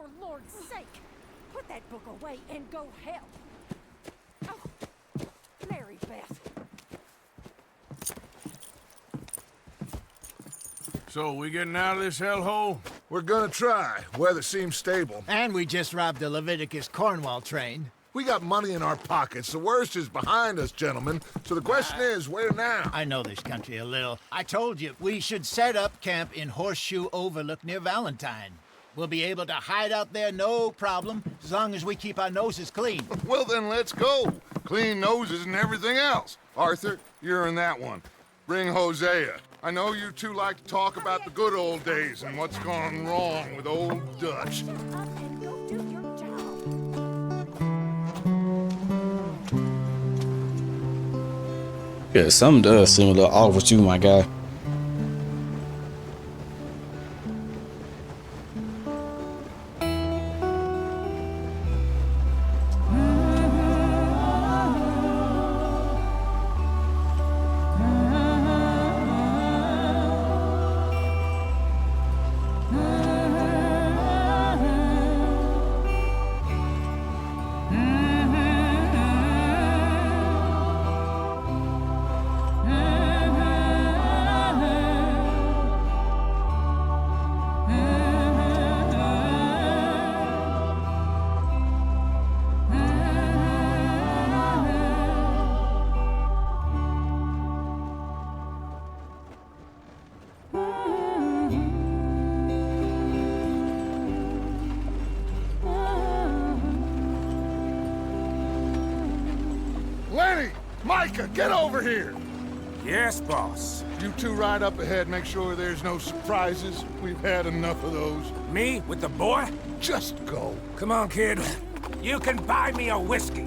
for Lord's sake, put that book away and go help. Oh, Mary Beth. So, we getting out of this hellhole? We're gonna try. Weather seems stable. And we just robbed a Leviticus Cornwall train. We got money in our pockets. The worst is behind us, gentlemen. So the question is, where now? I know this country a little. I told you, we should set up camp in Horseshoe Overlook near Valentine. We'll be able to hide out there no problem, as long as we keep our noses clean. Well, then let's go. Clean noses and everything else. Arthur, you're in that one. Bring Hosea. I know you two like to talk about the good old days and what's gone wrong with old Dutch. Shut up and go do your job. Yeah, something does seem a little off with you, my guy. Lenny! Micah, get over here! Yes, boss. You two ride up ahead, make sure there's no surprises. We've had enough of those. Me with the boy? Just go. Come on, kid. You can buy me a whiskey.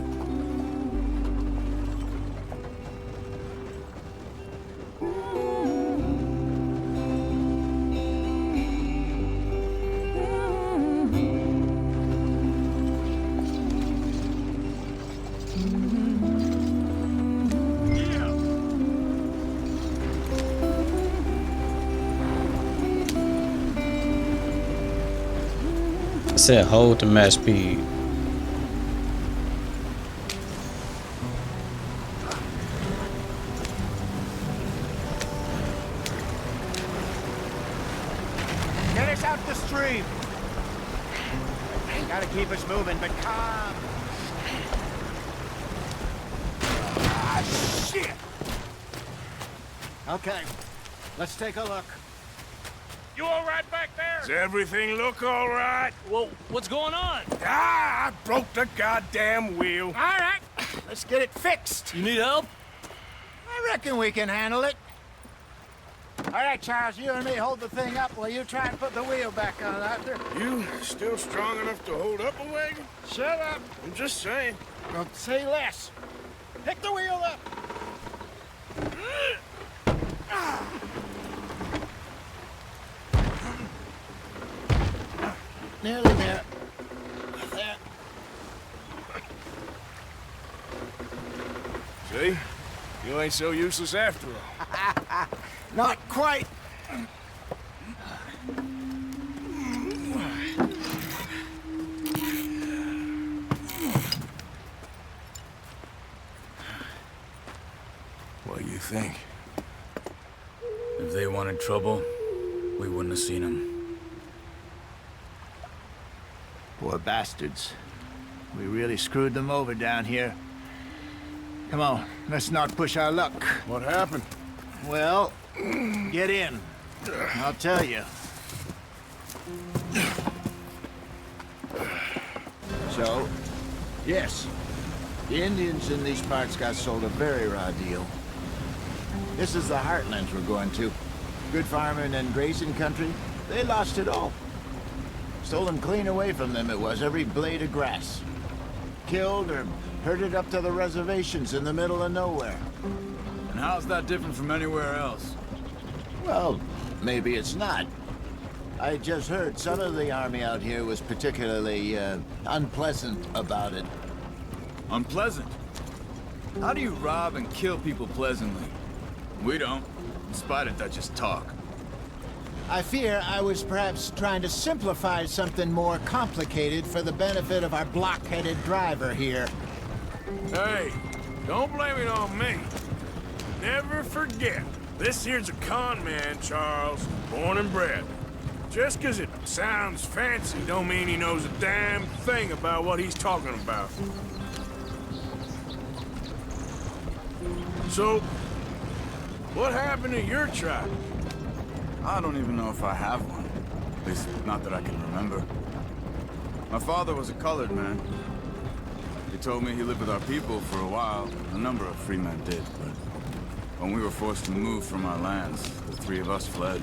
It said hold the match speed. Get us out the stream. Gotta keep us moving, but calm. Ah, shit! Okay, let's take a look. You all right back there? Does everything look all right? Well, what's going on? Ah, I broke the goddamn wheel. All right, let's get it fixed. You need help? I reckon we can handle it. All right, Charles, you and me hold the thing up while you try and put the wheel back on, Arthur. You still strong enough to hold up a wagon? Shut up. I'm just saying. Don't say less. Pick the wheel up. Nearly there. There. See? You ain't so useless after all. Not quite. What do you think? If they wanted trouble, we wouldn't have seen them. Poor bastards. We really screwed them over down here. Come on, let's not push our luck. What happened? Well, get in. I'll tell you. So, yes, the Indians in these parts got sold a very raw deal. This is the heartlands we're going to. Good farming and grazing country, they lost it all. Stolen clean away from them it was, every blade of grass. Killed or herded up to the reservations in the middle of nowhere. And how's that different from anywhere else? Well, maybe it's not. I just heard some of the army out here was particularly, unpleasant about it. Unpleasant? How do you rob and kill people pleasantly? We don't, in spite of Dutch's talk. I fear I was perhaps trying to simplify something more complicated for the benefit of our block-headed driver here. Hey, don't blame it on me. Never forget, this here's a con man, Charles, born and bred. Just 'cause it sounds fancy don't mean he knows a damn thing about what he's talking about. So, what happened to your tribe? I don't even know if I have one. At least, not that I can remember. My father was a colored man. He told me he lived with our people for a while. A number of free men did, but when we were forced to move from our lands, the three of us fled.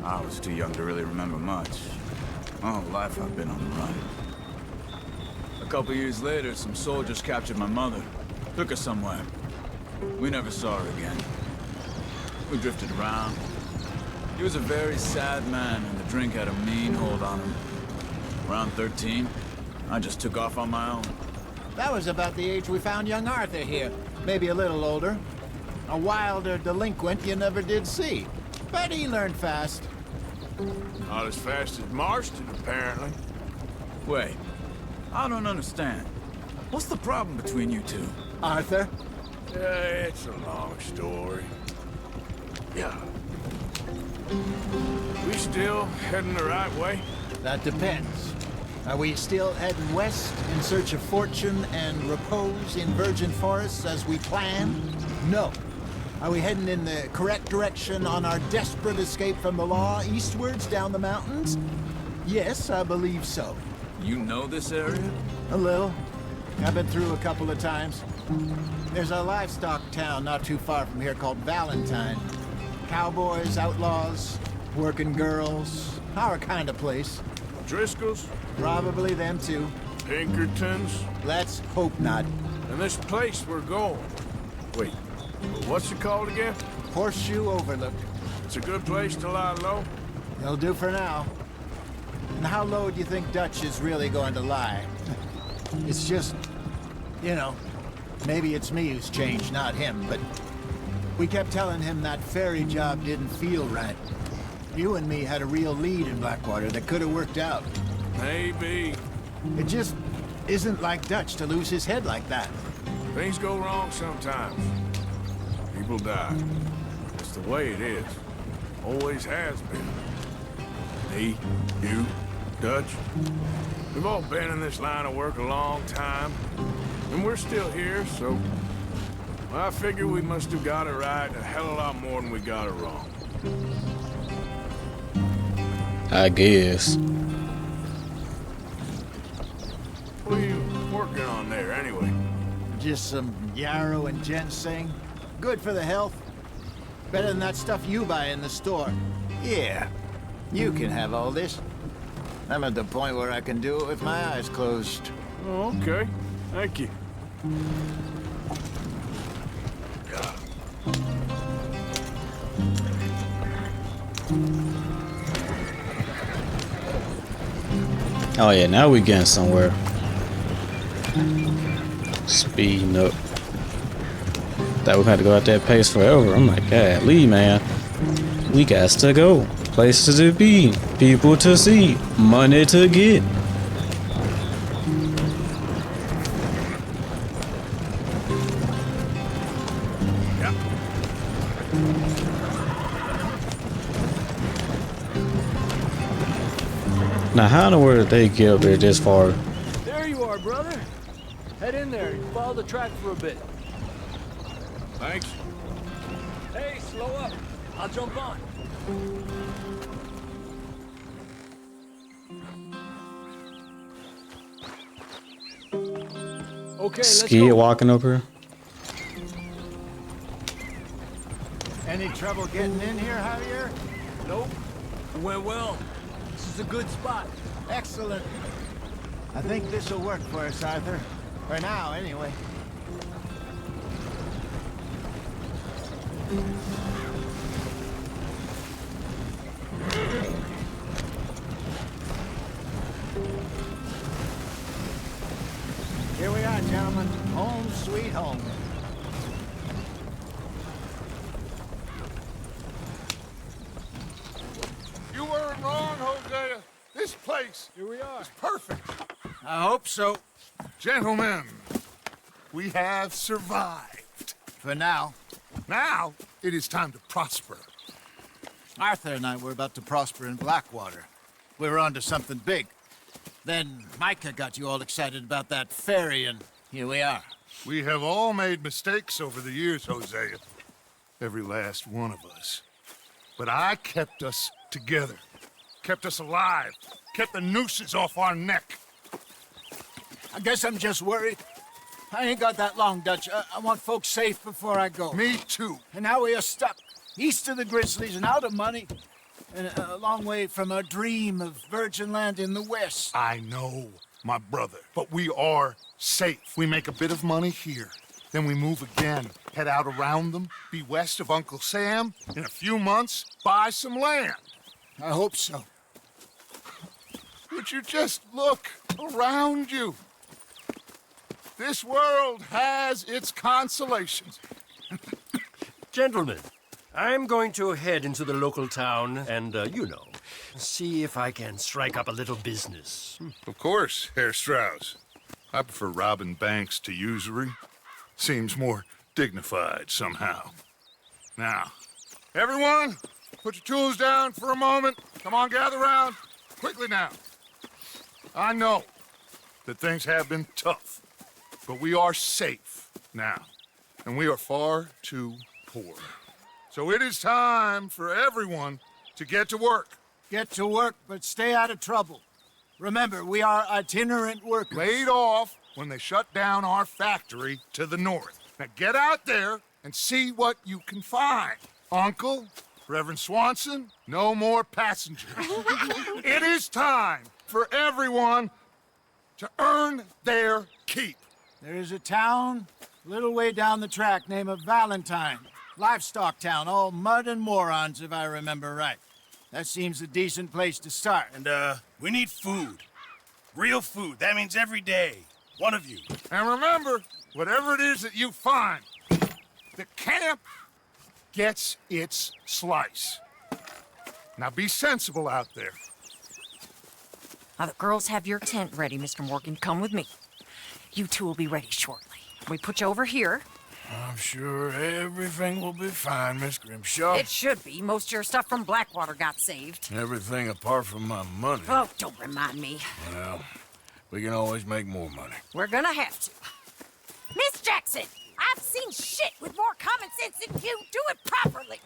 I was too young to really remember much. My whole life I've been on the run. A couple years later, some soldiers captured my mother. Took her somewhere. We never saw her again. We drifted around. He was a very sad man, and the drink had a mean hold on him. Around 13, I just took off on my own. That was about the age we found young Arthur here. Maybe a little older. A wilder delinquent you never did see. But he learned fast. Not as fast as Marston, apparently. Wait, I don't understand. What's the problem between you two? Arthur? It's a long story. Yeah. We still heading the right way? That depends. Are we still heading west in search of fortune and repose in virgin forests as we planned? No. Are we heading in the correct direction on our desperate escape from the law eastwards down the mountains? Yes, I believe so. You know this area? A little. I've been through a couple of times. There's a livestock town not too far from here called Valentine. Cowboys, outlaws, working girls, our kind of place. Driscoll's? Probably them too. Pinkertons? Let's hope not. And this place we're going. Wait, what's it called again? Horseshoe Overlook. It's a good place to lie low? They'll do for now. And how low do you think Dutch is really going to lie? It's just, you know, maybe it's me who's changed, not him, but we kept telling him that ferry job didn't feel right. You and me had a real lead in Blackwater that could have worked out. Maybe. It just isn't like Dutch to lose his head like that. Things go wrong sometimes. People die. It's the way it is. Always has been. Me, you, Dutch. We've all been in this line of work a long time. And we're still here, so... I figure we must have got it right a hell of a lot more than we got it wrong. I guess. What are you working on there, anyway? Just some yarrow and ginseng. Good for the health. Better than that stuff you buy in the store. Yeah, you can have all this. I'm at the point where I can do it with my eyes closed. Oh, okay. Thank you. Oh yeah, now we getting somewhere. Speeding up. Thought we had to go at that pace forever. I'm like, God, Lee, man. We got to go. Places to be. People to see. Money to get. Now, how in the world did they get up there this far? There you are, brother. Head in there and follow the track for a bit. Thanks. Hey, slow up. I'll jump on. Okay, let's Skid go. walking over here. Any trouble getting in here, Javier? Nope. It went well. This is a good spot. Excellent. I think this will work for us, Arthur. For now, anyway. Here we are, gentlemen. Home sweet home. This place Here we are. is perfect. I hope so. Gentlemen, we have survived. For now. Now, it is time to prosper. Arthur and I were about to prosper in Blackwater. We were onto something big. Then Micah got you all excited about that ferry, and here we are. We have all made mistakes over the years, Hosea. Every last one of us. But I kept us together. Kept us alive. Kept the nooses off our neck. I guess I'm just worried. I ain't got that long, Dutch. I want folks safe before I go. Me too. And now we are stuck, east of the Grizzlies and out of money, and a long way from our dream of virgin land in the west. I know, my brother. But we are safe. We make a bit of money here. Then we move again, head out around them, be west of Uncle Sam. In a few months, buy some land. I hope so. Would you just look around you? This world has its consolations. Gentlemen, I'm going to head into the local town and, see if I can strike up a little business. Of course, Herr Strauss. I prefer robbing banks to usury. Seems more dignified somehow. Now, everyone, put your tools down for a moment. Come on, gather round. Quickly now. I know that things have been tough, but we are safe now, and we are far too poor. So it is time for everyone to get to work. Get to work, but stay out of trouble. Remember, we are itinerant workers. Laid off when they shut down our factory to the north. Now get out there and see what you can find. Uncle, Reverend Swanson, no more passengers. It is time for everyone to earn their keep. There is a town a little way down the track named Valentine. Livestock town, all mud and morons, if I remember right. That seems a decent place to start. And, we need food. Real food. That means every day. One of you. And remember, whatever it is that you find, the camp gets its slice. Now be sensible out there. Now the girls have your tent ready, Mr. Morgan. Come with me. You two will be ready shortly. We put you over here. I'm sure everything will be fine, Miss Grimshaw. It should be. Most of your stuff from Blackwater got saved. Everything apart from my money. Oh, don't remind me. Well, we can always make more money. We're gonna have to. Miss Jackson, I've seen shit with more common sense than you. Do it properly.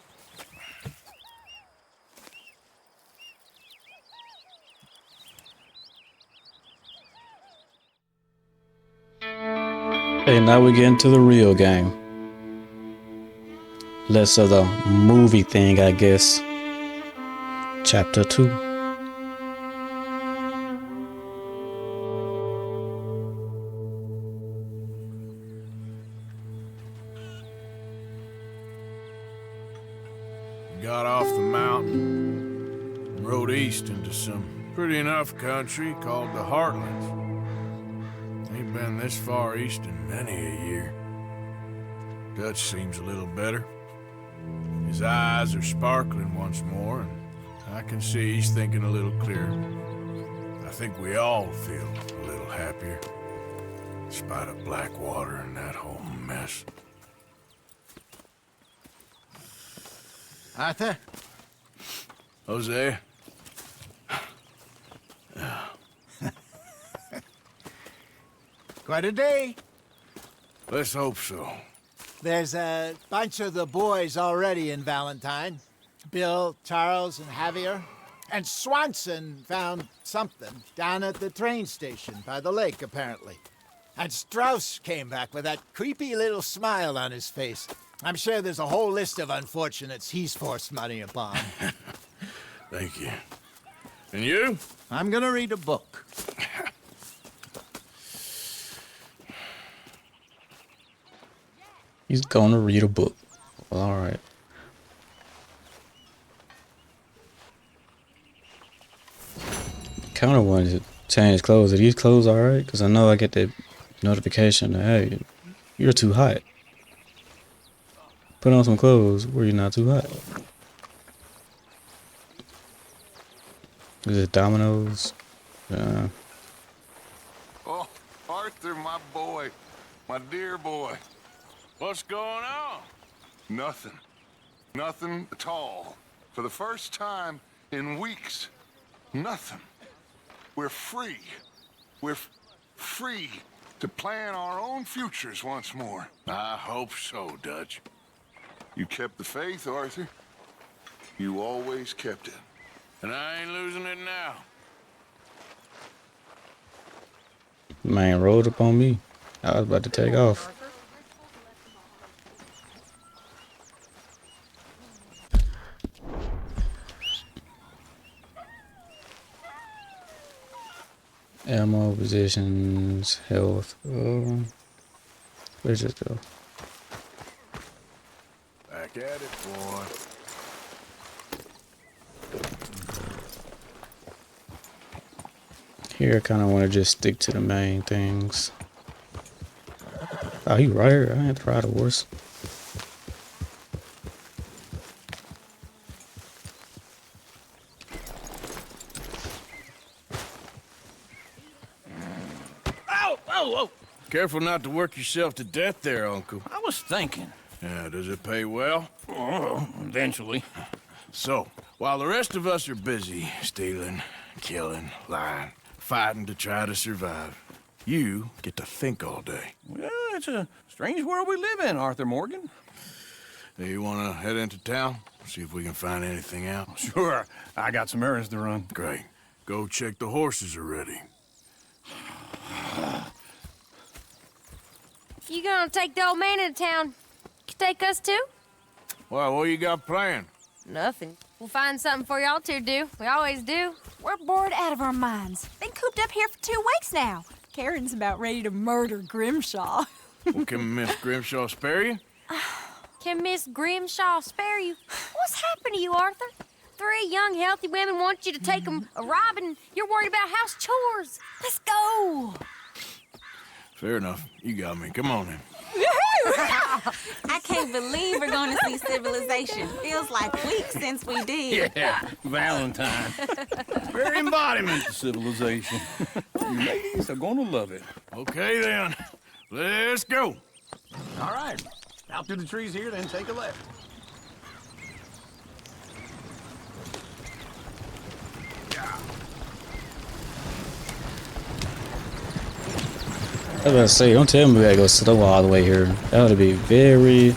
Hey, now we get into the real game. Less of the movie thing, I guess. Chapter 2. Got off the mountain and rode east into some pretty enough country called the Heartlands. Ain't been this far east in many a year. Dutch seems a little better. His eyes are sparkling once more, and I can see he's thinking a little clearer. I think we all feel a little happier, in spite of Blackwater and that whole mess. Arthur? Jose? Quite a day. Let's hope so. There's a bunch of the boys already in Valentine. Bill, Charles, and Javier. And Swanson found something down at the train station by the lake, apparently. And Strauss came back with that creepy little smile on his face. I'm sure there's a whole list of unfortunates he's forced money upon. Thank you. And you? I'm gonna read a book. He's gonna read a book. Alright. Kinda wanted to change clothes. Are these clothes alright? Because I know I get that notification that, hey, you're too hot. Put on some clothes where you're not too hot. Is it Domino's? Oh, Arthur, my boy. My dear boy. What's going on? Nothing. Nothing at all. For the first time in weeks. Nothing. We're free. We're free to plan our own futures once more. I hope so, Dutch. You kept the faith, Arthur. You always kept it. And I ain't losing it now. Man rolled up on me. I was about to take off. Ammo, positions, health. Where's this go? Back at it, boy. Here, I kind of want to just stick to the main things. Oh, he right here. I ain't to ride a horse. Ow! Oh, oh! Careful not to work yourself to death there, Uncle. I was thinking. Yeah, does it pay well? Oh, eventually. So, while the rest of us are busy stealing, killing, lying, fighting to try to survive, you get to think all day. Well, it's a strange world we live in, Arthur Morgan. Do you want to head into town? See if we can find anything out? Sure. I got some errands to run. Great. Go check the horses are ready. You gonna take the old man into town? You take us too? Well, what you got planned? Nothing. We'll find something for y'all to do. We always do. We're bored out of our minds. Been cooped up here for 2 weeks now. Karen's about ready to murder Grimshaw. Well, can Miss Grimshaw spare you? Can Miss Grimshaw spare you? What's happened to you, Arthur? 3 young, healthy women want you to take them a robbing. You're worried about house chores. Let's go. Fair enough. You got me. Come on then. I can't believe we're going to see civilization. Feels like weeks since we did. Yeah, Valentine. Very embodiment of civilization. You ladies are gonna love it. Okay then. Let's go. All right. Out through the trees here, then take a left. I was about to say, don't tell me we gotta go slow all the way here. That would be very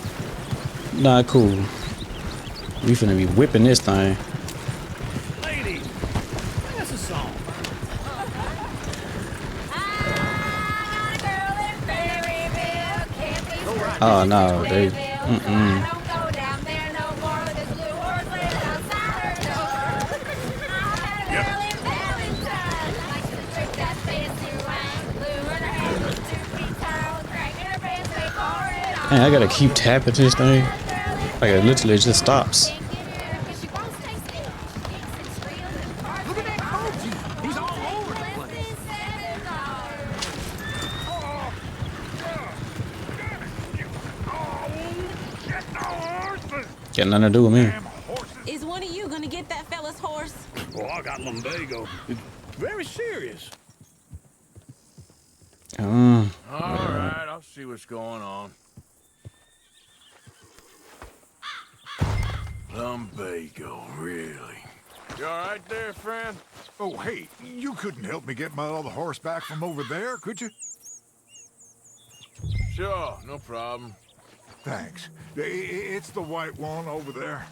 not cool. We finna be whipping this thing. Ladies, that's a song. Oh no, they. Man, I gotta keep tapping this thing. Like it literally just stops. Look at that Koji. He's all over the place. Got nothing to do with me. Is one of you gonna get that fella's horse? Oh, I got lumbago. It's very serious. All right, I'll see what's going on. Lumbago, really? You all right there, friend? Oh, hey, you couldn't help me get my other horse back from over there, could you? Sure, no problem. Thanks. It's the white one over there.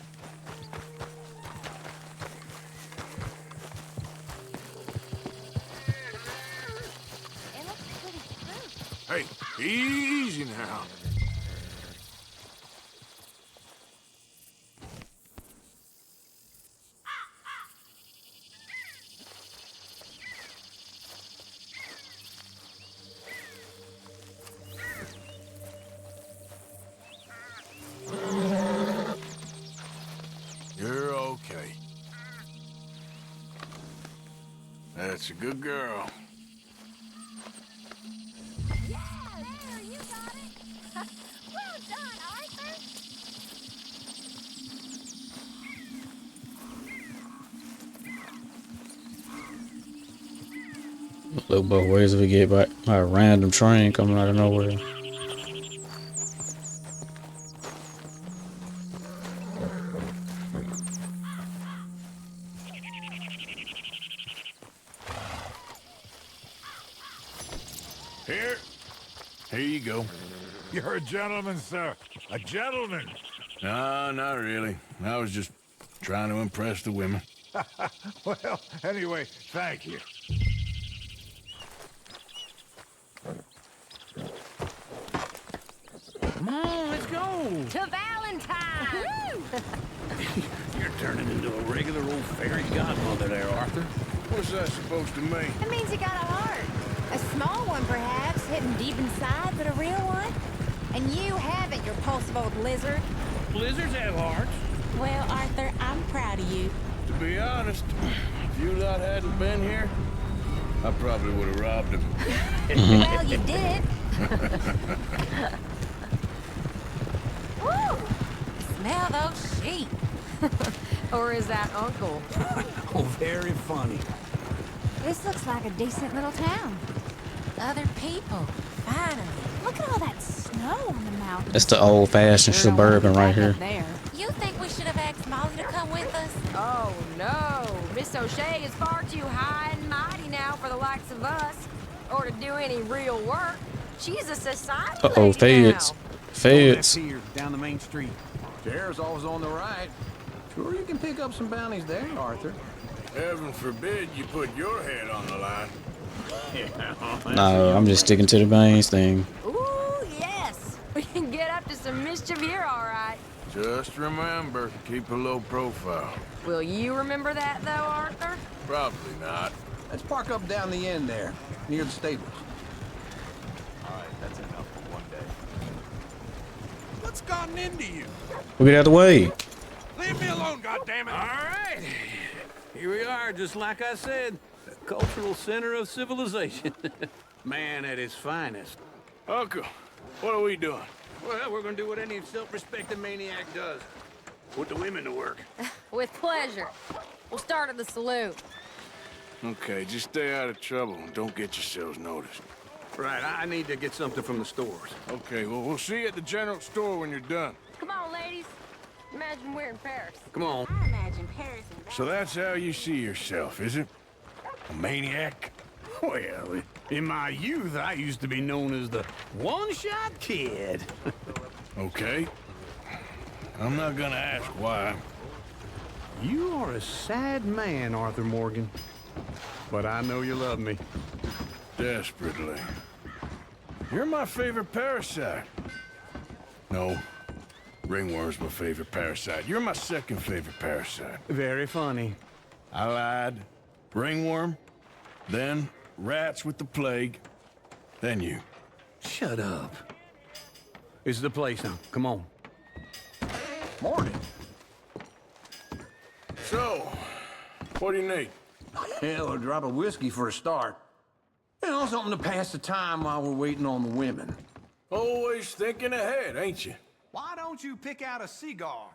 Hey, easy now. You're okay. That's a good girl. Yeah, there, you got it. Well done, Arthur. Look both ways if we get by a random train coming out of nowhere. Here you go. You're a gentleman, sir. A gentleman. No, not really. I was just trying to impress the women. Well, anyway, thank you. Come on, let's go. To Valentine! You're turning into a regular old fairy godmother there, Arthur. What's that supposed to mean? It means you got a heart. A small one, perhaps, hidden deep inside, but a real one. And you haven't, you repulsive old lizard. Blizzards have hearts. Well, Arthur, I'm proud of you. To be honest, if you lot hadn't been here, I probably would have robbed him. Well, you did. Woo! Smell those sheep. Or is that Uncle? Oh, very funny. This looks like a decent little town. Other people, finally. Look at all that snow on the mountain. That's the old-fashioned suburban right here. There. You think we should have asked Molly to come with us? Oh, no. Miss O'Shea is far too high and mighty now for the likes of us. Or to do any real work. She's a society Uh-oh, lady feds. now. Feds. Here, down the main street. Chair's always on the right. Sure, you can pick up some bounties there, Arthur. Heaven forbid you put your head on the line. No, I'm just sticking to the mains thing. Ooh, yes. We can get up to some mischief here, all right. Just remember, keep a low profile. Will you remember that, though, Arthur? Probably not. Let's park up down the end there, near the stables. All right, that's enough for one day. What's gotten into you? We get out the way. Leave me alone, goddammit! All right. Here we are, just like I said. The cultural center of civilization. Man at his finest. Uncle, what are we doing? Well, we're gonna do what any self-respecting maniac does. Put the women to work. With pleasure. We'll start at the saloon. Okay, just stay out of trouble and don't get yourselves noticed. Right, I need to get something from the stores. Okay, well, we'll see you at the general store when you're done. Come on, ladies. Imagine we're in Paris. Come on. I imagine Paris and So that's how you see yourself, is it? A maniac? Well, in my youth, I used to be known as the one-shot kid. Okay. I'm not gonna ask why. You are a sad man, Arthur Morgan. But I know you love me. Desperately. You're my favorite parasite. No. Ringworm's my favorite parasite. You're my second favorite parasite. Very funny. I lied. Ringworm. Then rats with the plague. Then you. Shut up. This is the place now. Come on. Morning. So, what do you need? Hell, a drop of whiskey for a start. You know, something to pass the time while we're waiting on the women. Always thinking ahead, ain't you? Why don't you pick out a cigar?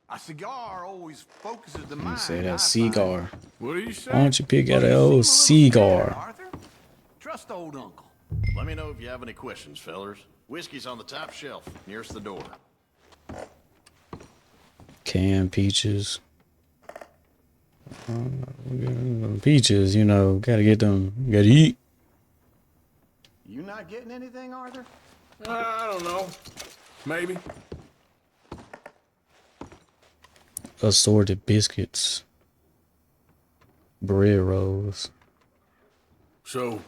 A cigar always focuses the mind. You say that cigar. What do you say? Why don't you pick out an old cigar? Arthur, trust old uncle. Let me know if you have any questions, fellers. Whiskey's on the top shelf, nearest the door. Canned peaches. Peaches, you know, gotta get them. Gotta eat. You not getting anything, Arthur? I don't know. Maybe. Assorted biscuits. Bread rolls. So,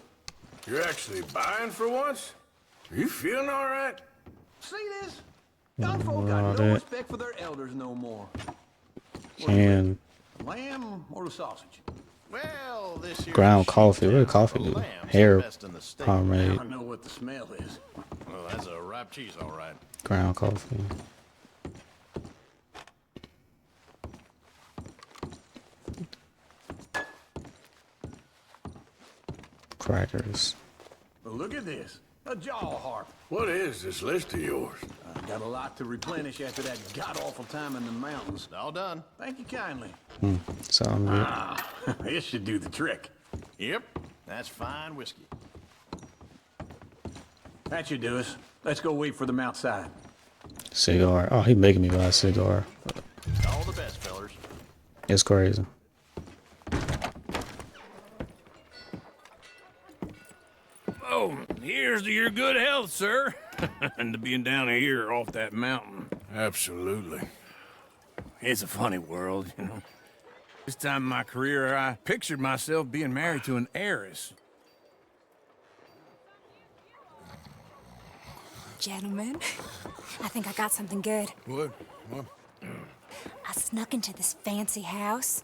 you're actually buying for once? Are you feeling all right? See this? Young folk All got no that. respect for their elders no more. Canned Lamb or the sausage? Well, this here ground sheep coffee. What down did coffee for do? lamb's Hair the best in the state. pomade. I know what the smell is. Well, that's a ripe cheese, all right. Ground coffee. Crackers. But look at this. A jaw harp. What is this list of yours? I've got a lot to replenish after that god-awful time in the mountains. All done. Thank you kindly. Sound good. This should do the trick. Yep. That's fine whiskey. That should do us. Let's go wait for them outside. Cigar. Oh, he making me buy a cigar. All the best, fellers. It's crazy. Oh, here's to your good health, sir. And to being down here off that mountain. Absolutely. It's a funny world, you know. This time in my career, I pictured myself being married to an heiress. Gentlemen, I think I got something good. What? I snuck into this fancy house.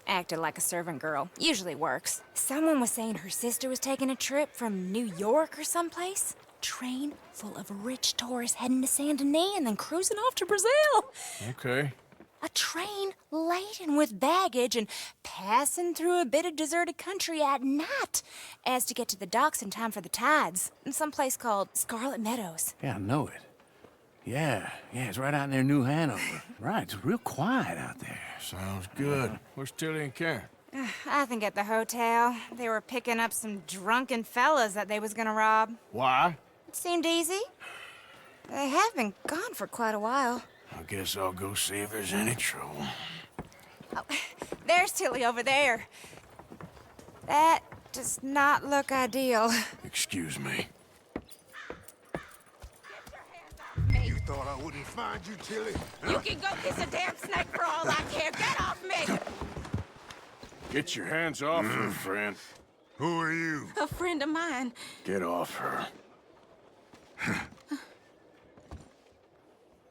Acted like a servant girl. Usually works. Someone was saying her sister was taking a trip from New York or someplace. Train full of rich tourists heading to Saint Denis and then cruising off to Brazil. Okay. A train laden with baggage and passing through a bit of deserted country at night as to get to the docks in time for the tides in some place called Scarlet Meadows. Yeah, I know it. Yeah, it's right out near New Hanover. Right, it's real quiet out there. Sounds good. Where's Tilly and Karen? I think at the hotel. They were picking up some drunken fellas that they was gonna rob. Why? It seemed easy. They have been gone for quite a while. I guess I'll go see if there's any trouble. Oh, there's Tilly over there. That does not look ideal. Excuse me. You thought I wouldn't find you, Tilly? You can go kiss a damn snake for all I care. Get off me! Get your hands off her, friend. Who are you? A friend of mine. Get off her.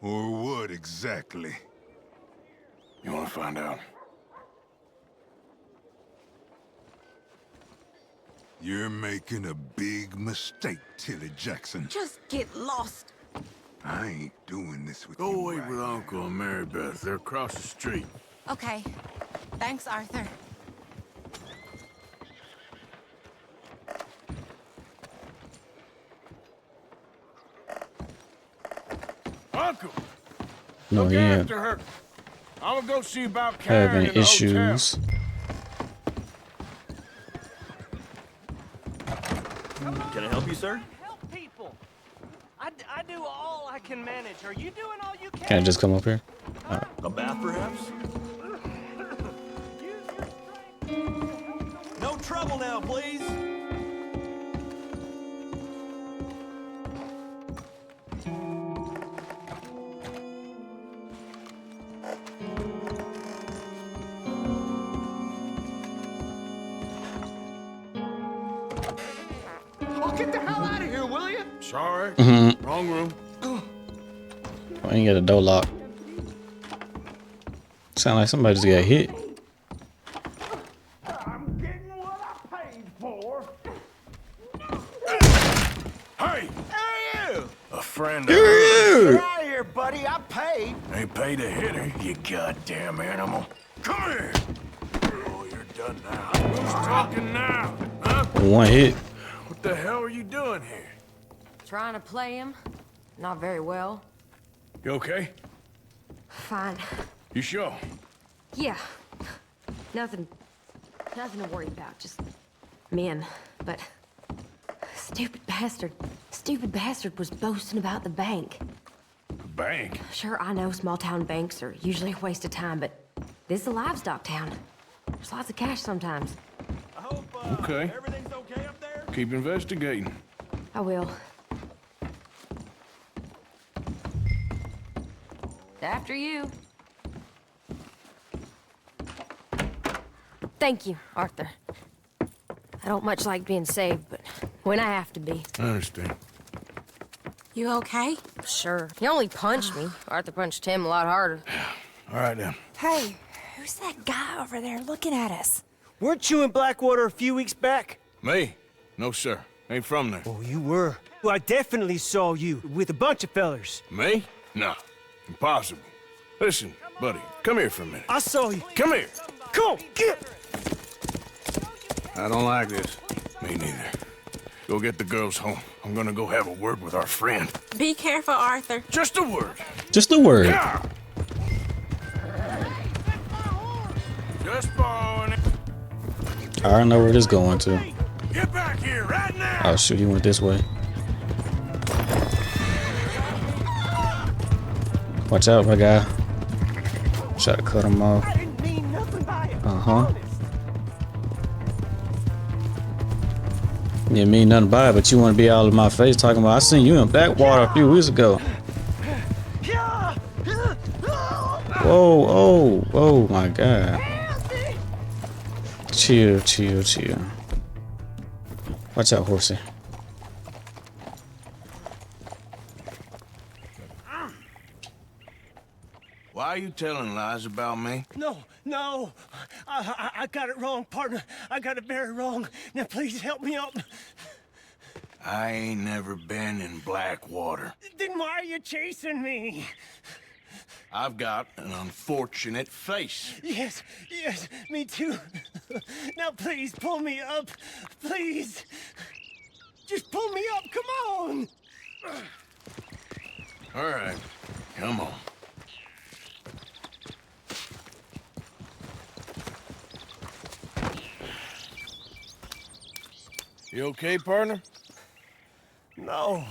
Or what exactly? You want to find out? You're making a big mistake, Tilly Jackson. Just get lost. I ain't doing this with Go you wait right with Uncle and Mary Beth. They're across the street. Okay. Thanks, Arthur. Uncle! No, Look he ain't after her. I'm gonna go see about Karen having in the issues. Can I help you, sir? Help people. I do all I can manage. Are you doing all you can? Can I just come up here? A bath, perhaps? No trouble now, please. Oh, get the hell out of here, will you? Sorry. Wrong room. I ain't got a door lock. Sound like somebody just got hit. I'm getting what I paid for. Hey! Hey, you! A friend of Here hers. you! Get out of here, buddy. I paid. They paid to hit her, you goddamn animal. Come here! Oh, you're done now. Who's talking now? Huh? One hit. What the hell are you doing here? Trying to play him. Not very well. You okay? Fine. You sure? Yeah. Nothing to worry about. Just men. But stupid bastard was boasting about the bank. The bank? Sure, I know small town banks are usually a waste of time, but this is a livestock town. There's lots of cash sometimes. I hope Okay. everything's okay up there. Keep investigating. I will. After you. Thank you, Arthur. I don't much like being saved, but when I have to be. I understand. You okay? Sure. He only punched me. Arthur punched him a lot harder. All right, then. Hey, who's that guy over there looking at us? Weren't you in Blackwater a few weeks back? Me? No, sir. Ain't from there. Oh, you were. Well, I definitely saw you with a bunch of fellers. Me? No. Impossible. Listen, buddy, come here for a minute. I saw you. Come here. Come on, get! I don't like this. Me neither. Go get the girls home. I'm gonna go have a word with our friend. Be careful, Arthur. Just a word. Just a word. Yeah. Just borrowing it. I already know where this going to. Get back here right now! Oh shoot, he went this way. Watch out, my guy. Try to cut him off. I didn't mean nothing by it. Uh-huh. You mean nothing by it, but you want to be all in my face talking about I seen you in Blackwater a few weeks ago. Whoa, oh, oh my God. Chill, chill, chill. Watch out, horsey. Why are you telling lies about me? No. I got it wrong, partner. I got it very wrong. Now please help me up. I ain't never been in Blackwater. Then why are you chasing me? I've got an unfortunate face. Yes, me too. Now please pull me up. Please. Just pull me up, come on. All right, come on. You okay, partner? No.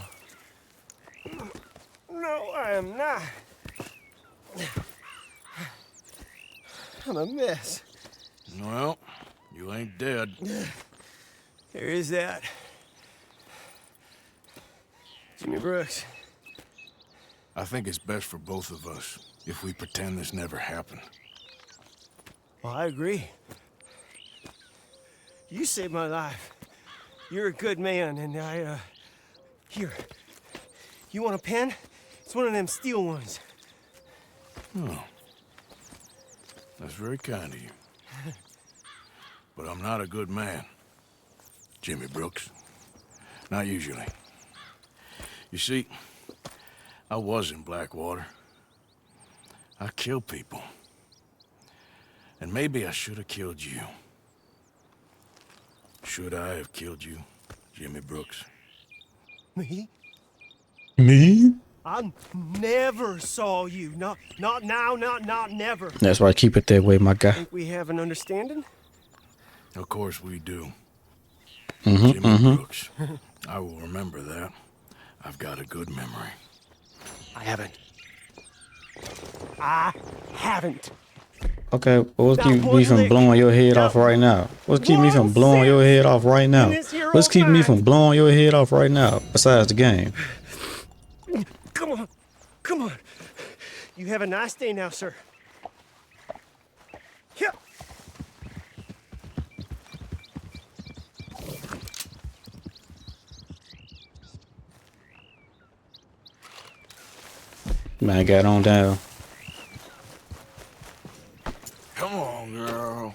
No, I am not. I'm a mess. Well, you ain't dead. There is that. Jimmy Brooks. I think it's best for both of us if we pretend this never happened. Well, I agree. You saved my life. You're a good man, and here. You want a pen? It's one of them steel ones. Oh. That's very kind of you. But I'm not a good man, Jimmy Brooks. Not usually. You see, I was in Blackwater. I killed people. And maybe I should have killed you. Should I have killed you, Jimmy Brooks? Me? Me? I never saw you. Not now, not never. That's why I keep it that way, my guy. Think we have an understanding? Of course we do. Mm-hmm, Jimmy Brooks. I will remember that. I've got a good memory. I haven't. Okay, well, what's keep me from blowing your head off right now? What's keep me from blowing your head off right now? What's keep me from blowing your head off right now? Besides the game. Come on. You have a nice day now, sir. Yeah. Man, got on down. Come on, girl.